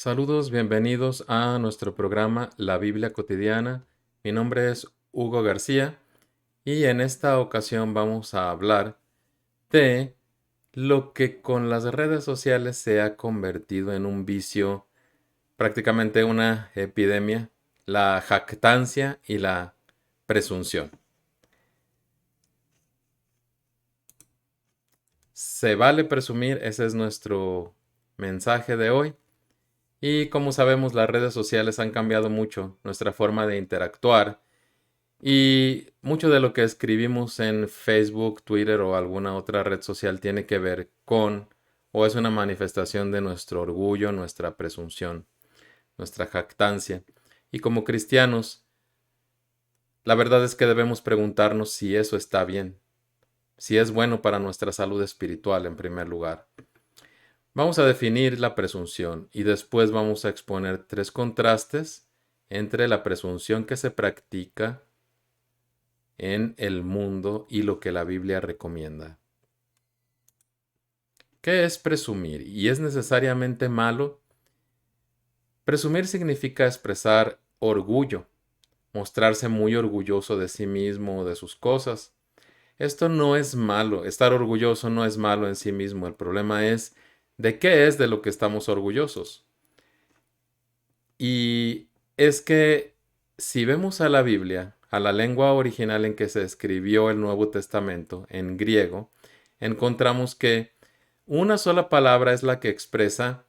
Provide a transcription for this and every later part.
Saludos, bienvenidos a nuestro programa La Biblia Cotidiana. Mi nombre es Hugo García y en esta ocasión vamos a hablar de lo que con las redes sociales se ha convertido en un vicio, prácticamente una epidemia, la jactancia y la presunción. ¿Se vale presumir? Ese es nuestro mensaje de hoy. Y como sabemos, las redes sociales han cambiado mucho nuestra forma de interactuar. Y mucho de lo que escribimos en Facebook, Twitter o alguna otra red social tiene que ver con o es una manifestación de nuestro orgullo, nuestra presunción, nuestra jactancia. Y como cristianos, la verdad es que debemos preguntarnos si eso está bien, si es bueno para nuestra salud espiritual en primer lugar. Vamos a definir la presunción y después vamos a exponer tres contrastes entre la presunción que se practica en el mundo y lo que la Biblia recomienda. ¿Qué es presumir? ¿Y es necesariamente malo? Presumir significa expresar orgullo, mostrarse muy orgulloso de sí mismo o de sus cosas. Esto no es malo, estar orgulloso no es malo en sí mismo. El problema es de qué es de lo que estamos orgullosos. Y es que si vemos a la Biblia, a la lengua original en que se escribió el Nuevo Testamento, en griego, encontramos que una sola palabra es la que expresa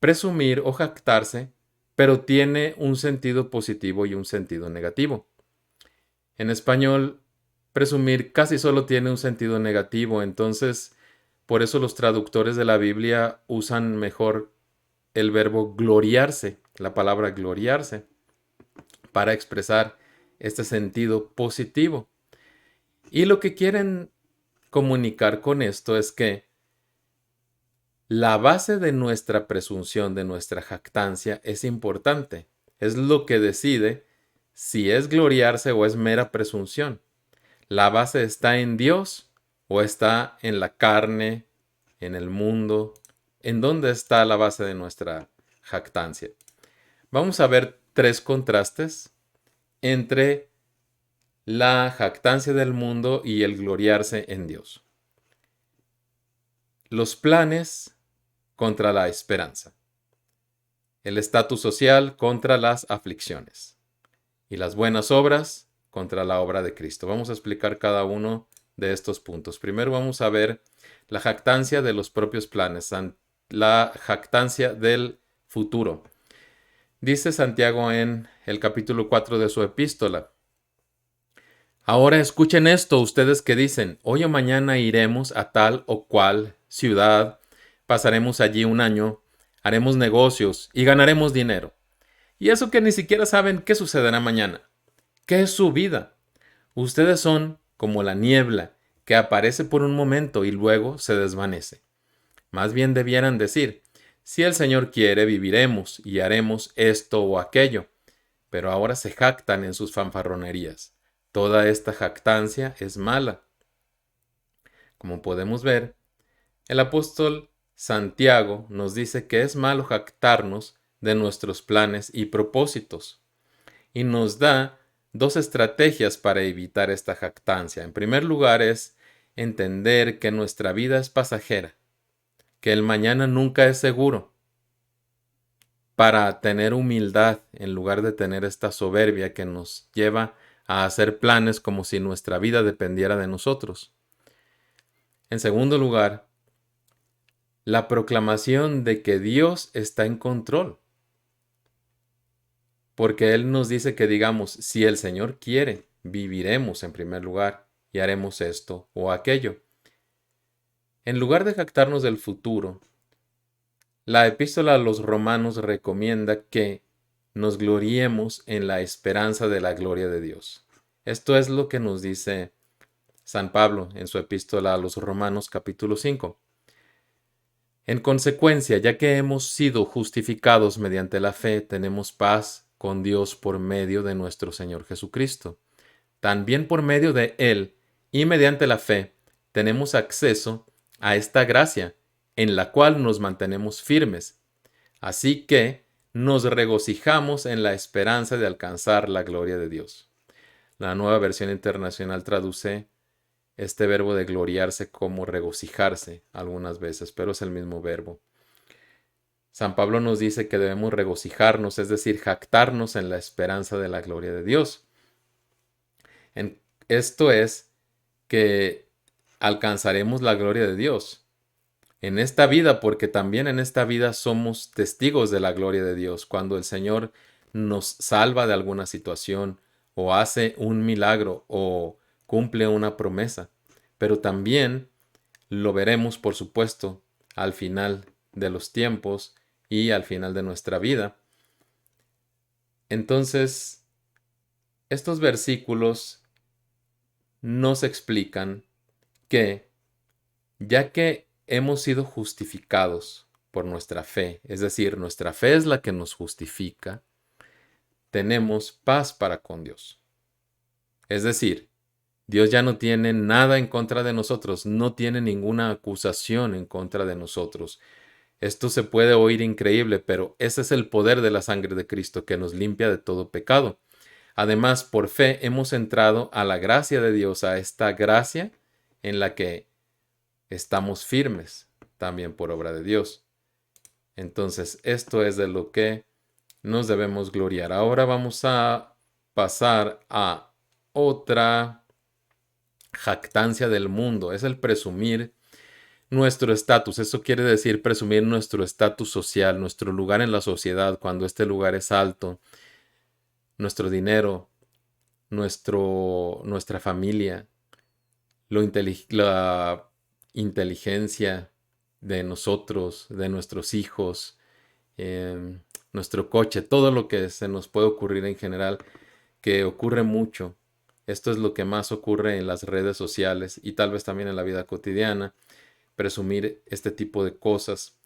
presumir o jactarse, pero tiene un sentido positivo y un sentido negativo. En español, presumir casi solo tiene un sentido negativo, entonces por eso los traductores de la Biblia usan mejor el verbo gloriarse, la palabra gloriarse, para expresar este sentido positivo. Y lo que quieren comunicar con esto es que la base de nuestra presunción, de nuestra jactancia, es importante. Es lo que decide si es gloriarse o es mera presunción. La base está en Dios o está en la carne, en el mundo. ¿En dónde está la base de nuestra jactancia? Vamos a ver tres contrastes entre la jactancia del mundo y el gloriarse en Dios. Los planes contra la esperanza. El estatus social contra las aflicciones. Y las buenas obras contra la obra de Cristo. Vamos a explicar cada uno de estos puntos. Primero vamos a ver la jactancia de los propios planes, la jactancia del futuro. Dice Santiago en el capítulo 4 de su epístola: ahora escuchen esto, ustedes que dicen, hoy o mañana iremos a tal o cual ciudad, pasaremos allí un año, haremos negocios y ganaremos dinero. Y eso que ni siquiera saben qué sucederá mañana. ¿Qué es su vida? Ustedes son como la niebla que aparece por un momento y luego se desvanece. Más bien debieran decir, si el Señor quiere, viviremos y haremos esto o aquello. Pero ahora se jactan en sus fanfarronerías. Toda esta jactancia es mala. Como podemos ver, el apóstol Santiago nos dice que es malo jactarnos de nuestros planes y propósitos, y nos da dos estrategias para evitar esta jactancia. En primer lugar es entender que nuestra vida es pasajera, que el mañana nunca es seguro, para tener humildad en lugar de tener esta soberbia que nos lleva a hacer planes como si nuestra vida dependiera de nosotros. En segundo lugar, la proclamación de que Dios está en control, porque Él nos dice que digamos, si el Señor quiere, viviremos en primer lugar y haremos esto o aquello. En lugar de jactarnos del futuro, la epístola a los Romanos recomienda que nos gloriemos en la esperanza de la gloria de Dios. Esto es lo que nos dice San Pablo en su epístola a los Romanos capítulo 5. En consecuencia, ya que hemos sido justificados mediante la fe, tenemos paz con Dios por medio de nuestro Señor Jesucristo. También por medio de Él y mediante la fe, tenemos acceso a esta gracia, en la cual nos mantenemos firmes, Así que nos regocijamos en la esperanza de alcanzar la gloria de Dios. La Nueva Versión Internacional traduce este verbo de gloriarse como regocijarse algunas veces, pero es el mismo verbo. San Pablo nos dice que debemos regocijarnos, es decir, jactarnos en la esperanza de la gloria de Dios. Esto es que alcanzaremos la gloria de Dios en esta vida, porque también en esta vida somos testigos de la gloria de Dios. Cuando el Señor nos salva de alguna situación o hace un milagro o cumple una promesa, pero también lo veremos, por supuesto, al final de los tiempos y al final de nuestra vida. Entonces, estos versículos nos explican que, ya que hemos sido justificados por nuestra fe, es decir, nuestra fe es la que nos justifica, tenemos paz para con Dios. Es decir, Dios ya no tiene nada en contra de nosotros, no tiene ninguna acusación en contra de nosotros. Esto se puede oír increíble, pero ese es el poder de la sangre de Cristo que nos limpia de todo pecado. Además, por fe hemos entrado a la gracia de Dios, a esta gracia en la que estamos firmes, también por obra de Dios. Entonces, esto es de lo que nos debemos gloriar. Ahora vamos a pasar a otra jactancia del mundo. Es el presumir nuestro estatus. Eso quiere decir presumir nuestro estatus social, nuestro lugar en la sociedad, cuando este lugar es alto, nuestro dinero, nuestra familia, la inteligencia de nosotros, de nuestros hijos, nuestro coche, todo lo que se nos puede ocurrir en general, que ocurre mucho. Esto es lo que más ocurre en las redes sociales y tal vez también en la vida cotidiana, presumir este tipo de cosas.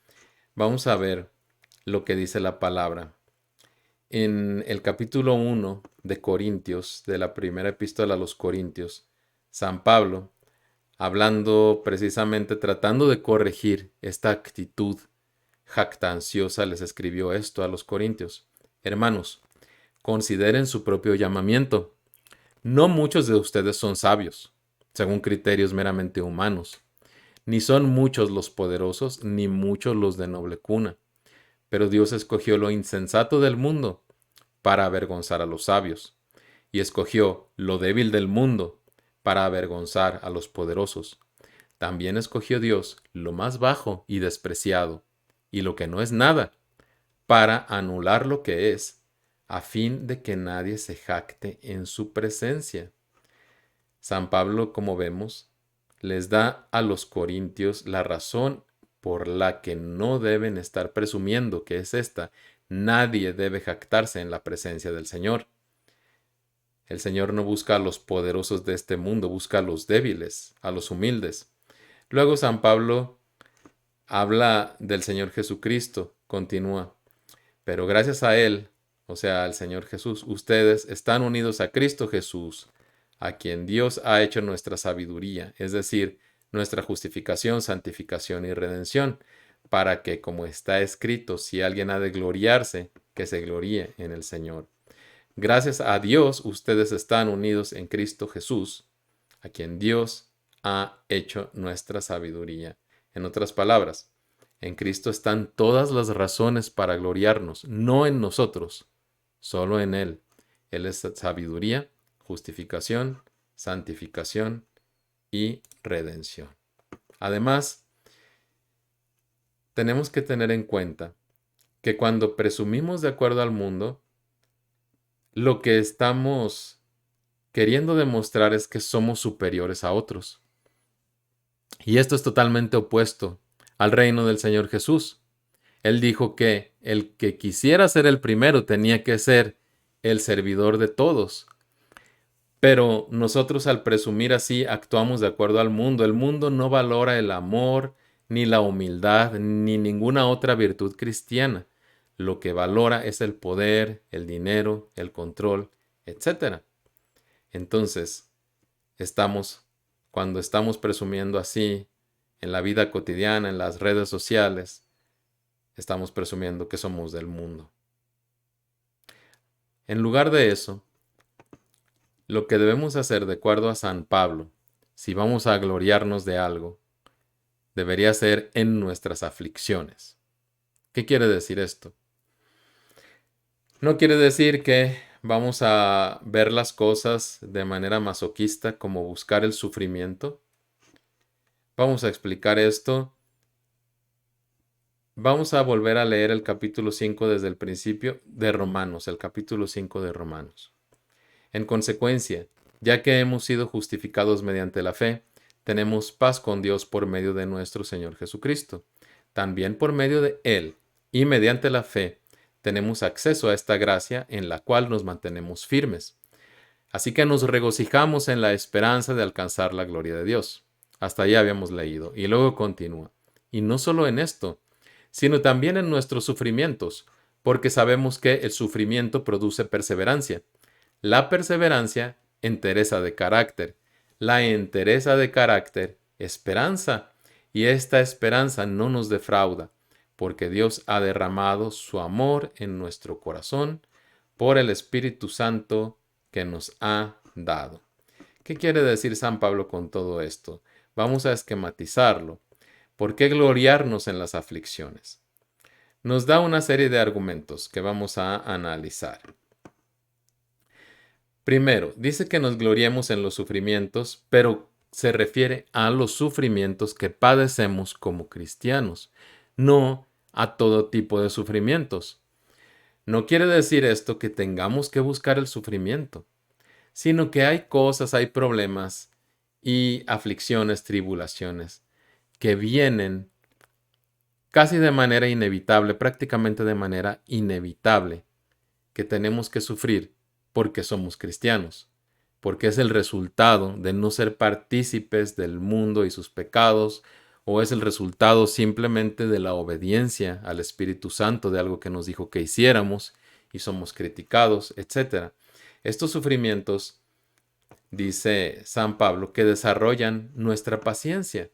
Vamos a ver lo que dice la palabra. En el capítulo 1 de Corintios, de la primera epístola a los Corintios, San Pablo, hablando precisamente, tratando de corregir esta actitud jactanciosa, les escribió esto a los Corintios. Hermanos, consideren su propio llamamiento. No muchos de ustedes son sabios, según criterios meramente humanos. Ni son muchos los poderosos, ni muchos los de noble cuna. Pero Dios escogió lo insensato del mundo para avergonzar a los sabios, y escogió lo débil del mundo para avergonzar a los poderosos. También escogió Dios lo más bajo y despreciado, y lo que no es nada, para anular lo que es, a fin de que nadie se jacte en su presencia. San Pablo, como vemos, les da a los corintios la razón por la que no deben estar presumiendo, que es esta: nadie debe jactarse en la presencia del Señor. El Señor no busca a los poderosos de este mundo, busca a los débiles, a los humildes. Luego San Pablo habla del Señor Jesucristo, continúa: pero gracias a Él, o sea, al Señor Jesús, ustedes están unidos a Cristo Jesús, a quien Dios ha hecho nuestra sabiduría, es decir, nuestra justificación, santificación y redención, para que, como está escrito, si alguien ha de gloriarse, que se gloríe en el Señor. Gracias a Dios, ustedes están unidos en Cristo Jesús, a quien Dios ha hecho nuestra sabiduría. En otras palabras, en Cristo están todas las razones para gloriarnos, no en nosotros, solo en Él. Él es sabiduría, justificación, santificación y redención. Además, tenemos que tener en cuenta que cuando presumimos de acuerdo al mundo, lo que estamos queriendo demostrar es que somos superiores a otros. Y esto es totalmente opuesto al reino del Señor Jesús. Él dijo que el que quisiera ser el primero tenía que ser el servidor de todos. Pero nosotros, al presumir así, actuamos de acuerdo al mundo. El mundo no valora el amor, ni la humildad, ni ninguna otra virtud cristiana. Lo que valora es el poder, el dinero, el control, etc. Entonces, cuando estamos presumiendo así en la vida cotidiana, en las redes sociales, estamos presumiendo que somos del mundo. En lugar de eso, lo que debemos hacer de acuerdo a San Pablo, si vamos a gloriarnos de algo, debería ser en nuestras aflicciones. ¿Qué quiere decir esto? No quiere decir que vamos a ver las cosas de manera masoquista como buscar el sufrimiento. Vamos a explicar esto. Vamos a volver a leer el capítulo 5 desde el principio de Romanos, el capítulo 5 de Romanos. En consecuencia, ya que hemos sido justificados mediante la fe, tenemos paz con Dios por medio de nuestro Señor Jesucristo. También por medio de Él y mediante la fe, tenemos acceso a esta gracia en la cual nos mantenemos firmes. Así que nos regocijamos en la esperanza de alcanzar la gloria de Dios. Hasta ahí habíamos leído. Y luego continúa. Y no solo en esto, sino también en nuestros sufrimientos, porque sabemos que el sufrimiento produce perseverancia. La perseverancia, entereza de carácter. La entereza de carácter, esperanza. Y esta esperanza no nos defrauda, porque Dios ha derramado su amor en nuestro corazón por el Espíritu Santo que nos ha dado. ¿Qué quiere decir San Pablo con todo esto? Vamos a esquematizarlo. ¿Por qué gloriarnos en las aflicciones? Nos da una serie de argumentos que vamos a analizar. Primero, dice que nos gloriemos en los sufrimientos, pero se refiere a los sufrimientos que padecemos como cristianos, no a todo tipo de sufrimientos. No quiere decir esto que tengamos que buscar el sufrimiento, sino que hay cosas, hay problemas y aflicciones, tribulaciones que vienen casi de manera inevitable, prácticamente de manera inevitable, que tenemos que sufrir porque somos cristianos, porque es el resultado de no ser partícipes del mundo y sus pecados, o es el resultado simplemente de la obediencia al Espíritu Santo, de algo que nos dijo que hiciéramos y somos criticados, etc. Estos sufrimientos, dice San Pablo, que desarrollan nuestra paciencia.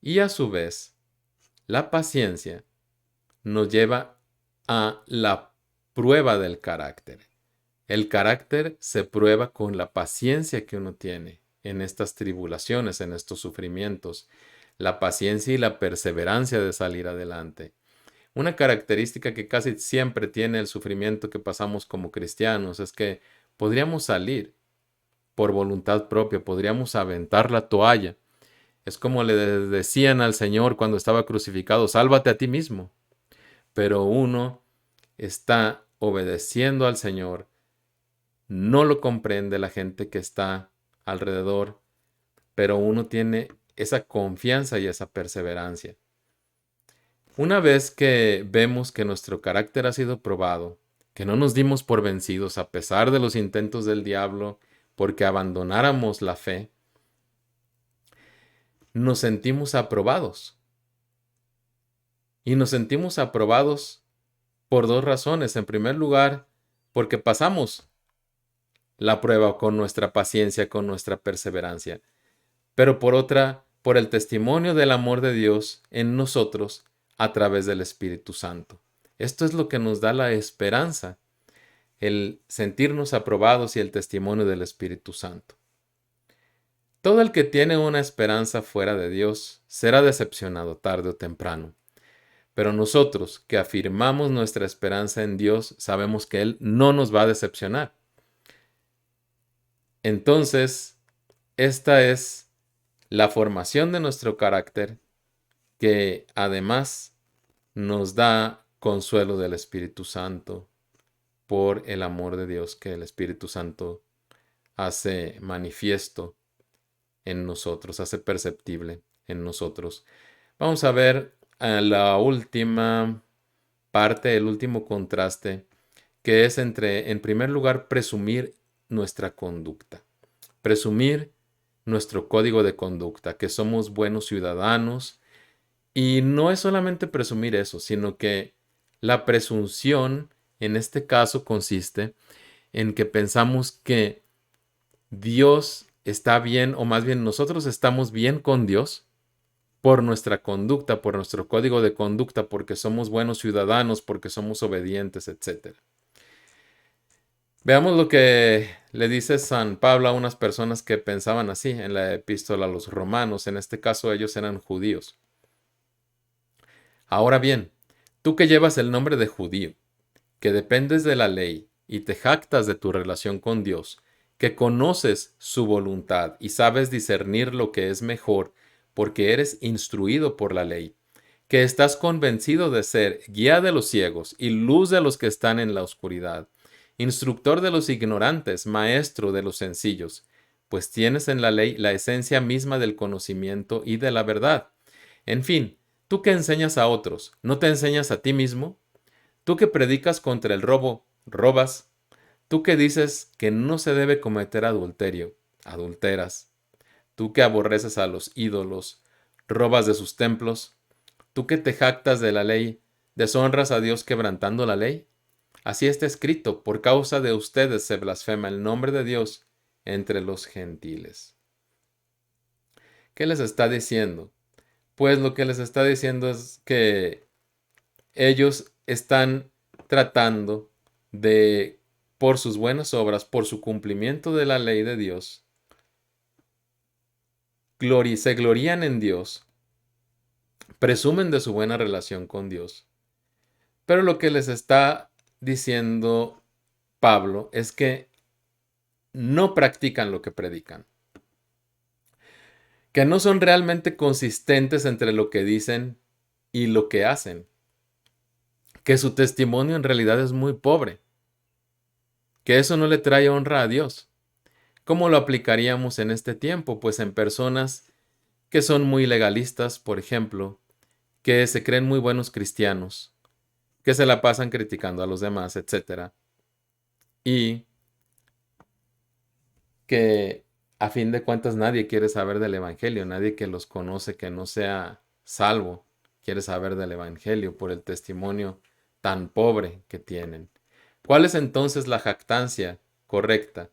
Y a su vez, la paciencia nos lleva a la prueba del carácter. El carácter se prueba con la paciencia que uno tiene en estas tribulaciones, en estos sufrimientos, la paciencia y la perseverancia de salir adelante. Una característica que casi siempre tiene el sufrimiento que pasamos como cristianos es que podríamos salir por voluntad propia, podríamos aventar la toalla. Es como le decían al Señor cuando estaba crucificado, sálvate a ti mismo. Pero uno está obedeciendo al Señor, no lo comprende la gente que está alrededor, pero uno tiene esa confianza y esa perseverancia. Una vez que vemos que nuestro carácter ha sido probado, que no nos dimos por vencidos a pesar de los intentos del diablo porque abandonáramos la fe, nos sentimos aprobados. Y nos sentimos aprobados por dos razones. En primer lugar, porque pasamos la prueba con nuestra paciencia, con nuestra perseverancia. Pero por otra, por el testimonio del amor de Dios en nosotros a través del Espíritu Santo. Esto es lo que nos da la esperanza, el sentirnos aprobados y el testimonio del Espíritu Santo. Todo el que tiene una esperanza fuera de Dios será decepcionado tarde o temprano. Pero nosotros que afirmamos nuestra esperanza en Dios sabemos que Él no nos va a decepcionar. Entonces, esta es la formación de nuestro carácter que además nos da consuelo del Espíritu Santo por el amor de Dios que el Espíritu Santo hace manifiesto en nosotros, hace perceptible en nosotros. Vamos a ver la última parte, el último contraste, que es entre, en primer lugar, presumir nuestra conducta. Presumir nuestro código de conducta, que somos buenos ciudadanos. Y no es solamente presumir eso, sino que la presunción en este caso consiste en que pensamos que Dios está bien, o más bien nosotros estamos bien con Dios por nuestra conducta, por nuestro código de conducta, porque somos buenos ciudadanos, porque somos obedientes, etc. Veamos lo que le dice San Pablo a unas personas que pensaban así en la epístola a los romanos. En este caso ellos eran judíos. Ahora bien, tú que llevas el nombre de judío, que dependes de la ley y te jactas de tu relación con Dios, que conoces su voluntad y sabes discernir lo que es mejor porque eres instruido por la ley, que estás convencido de ser guía de los ciegos y luz de los que están en la oscuridad, instructor de los ignorantes, maestro de los sencillos, pues tienes en la ley la esencia misma del conocimiento y de la verdad. En fin, tú que enseñas a otros, ¿no te enseñas a ti mismo? Tú que predicas contra el robo, robas. Tú que dices que no se debe cometer adulterio, adulteras. Tú que aborreces a los ídolos, robas de sus templos. Tú que te jactas de la ley, deshonras a Dios quebrantando la ley. Así está escrito, por causa de ustedes se blasfema el nombre de Dios entre los gentiles. ¿Qué les está diciendo? Pues lo que les está diciendo es que ellos están tratando de, por sus buenas obras, por su cumplimiento de la ley de Dios, se glorían en Dios, presumen de su buena relación con Dios. Pero lo que les está diciendo Pablo es que no practican lo que predican, que no son realmente consistentes entre lo que dicen y lo que hacen, que su testimonio en realidad es muy pobre, que eso no le trae honra a Dios. ¿Cómo lo aplicaríamos en este tiempo? Pues en personas que son muy legalistas, por ejemplo, que se creen muy buenos cristianos, que se la pasan criticando a los demás, etc. Y que a fin de cuentas nadie quiere saber del Evangelio, nadie que los conoce que no sea salvo quiere saber del Evangelio por el testimonio tan pobre que tienen. ¿Cuál es entonces la jactancia correcta?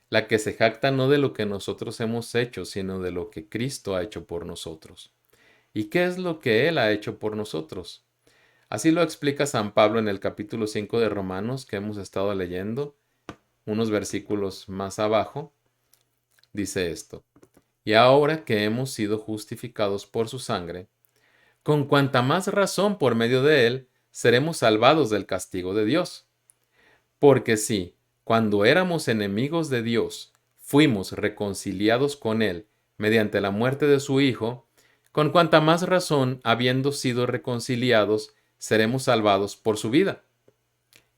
La que se jacta no de lo que nosotros hemos hecho, sino de lo que Cristo ha hecho por nosotros. ¿Y qué es lo que Él ha hecho por nosotros? Así lo explica San Pablo en el capítulo 5 de Romanos que hemos estado leyendo, unos versículos más abajo. Dice esto: y ahora que hemos sido justificados por su sangre, con cuanta más razón por medio de Él seremos salvados del castigo de Dios. Porque si, cuando éramos enemigos de Dios, fuimos reconciliados con Él mediante la muerte de su Hijo, con cuanta más razón, habiendo sido reconciliados, seremos salvados por su vida.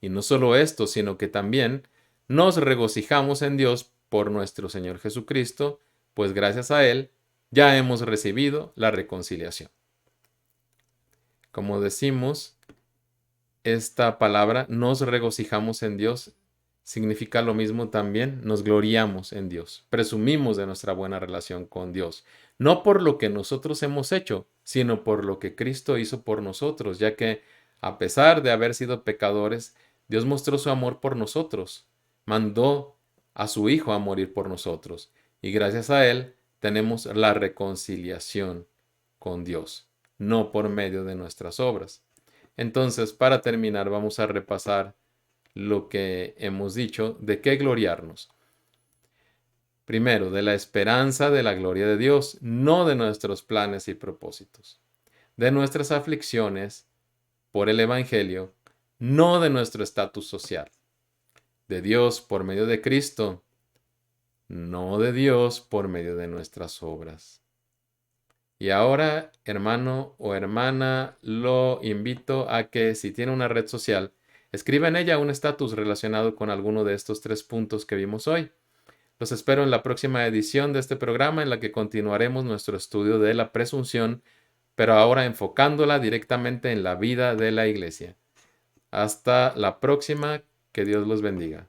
Y no solo esto, sino que también nos regocijamos en Dios por nuestro Señor Jesucristo, pues gracias a Él ya hemos recibido la reconciliación. Como decimos, esta palabra, nos regocijamos en Dios, significa lo mismo también, nos gloriamos en Dios, presumimos de nuestra buena relación con Dios, no por lo que nosotros hemos hecho, sino por lo que Cristo hizo por nosotros, ya que a pesar de haber sido pecadores, Dios mostró su amor por nosotros, mandó a su Hijo a morir por nosotros, y gracias a Él tenemos la reconciliación con Dios, no por medio de nuestras obras. Entonces, para terminar, vamos a repasar lo que hemos dicho de qué gloriarnos. Primero, de la esperanza de la gloria de Dios, no de nuestros planes y propósitos. De nuestras aflicciones por el Evangelio, no de nuestro estatus social. De Dios por medio de Cristo, no de Dios por medio de nuestras obras. Y ahora, hermano o hermana, lo invito a que si tiene una red social, escriba en ella un estatus relacionado con alguno de estos 3 puntos que vimos hoy. Los espero en la próxima edición de este programa en la que continuaremos nuestro estudio de la presunción, pero ahora enfocándola directamente en la vida de la iglesia. Hasta la próxima, que Dios los bendiga.